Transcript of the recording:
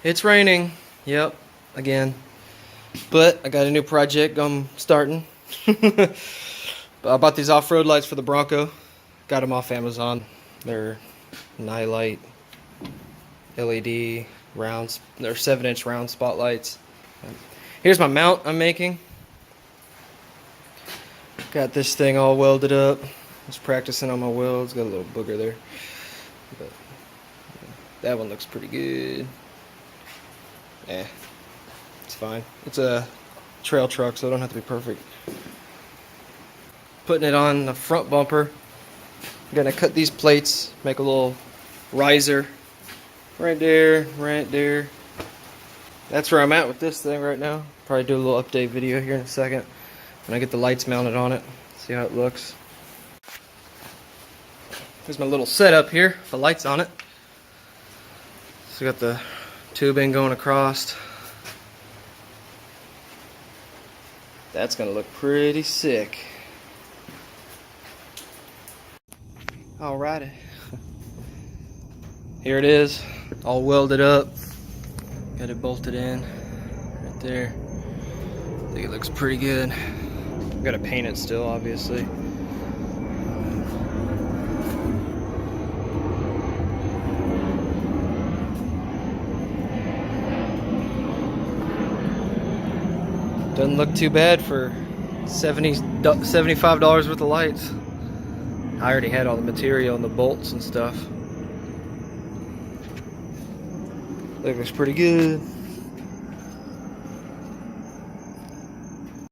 It's raining. Yep, again. But I got a new project I'm starting. I bought these off-road lights for the Bronco. Got them off Amazon. They're nightlight L.E.D rounds. They're 7-inch round spotlights. Here's my mount I'm making. Got this thing all welded up. Just practicing on my welds. Got a little booger there. But that one looks pretty good. Yeah, it's fine. It's a trail truck, so it don't have to be perfect. Putting it on the front bumper. I'm gonna cut these plates, make a little riser. Right there, right there. That's where I'm at with this thing right now. Probably do a little update video here in a second when I get the lights mounted on it. See how it looks. Here's my little setup here, the lights on it. So got the tubing going across. That's gonna look pretty sick. Alrighty. Here it is, all welded up. Got it bolted in right there. I think it looks pretty good. Gotta paint it still, obviously. Doesn't look too bad for $75 worth of lights. I already had all the material and the bolts and stuff. Looks pretty good.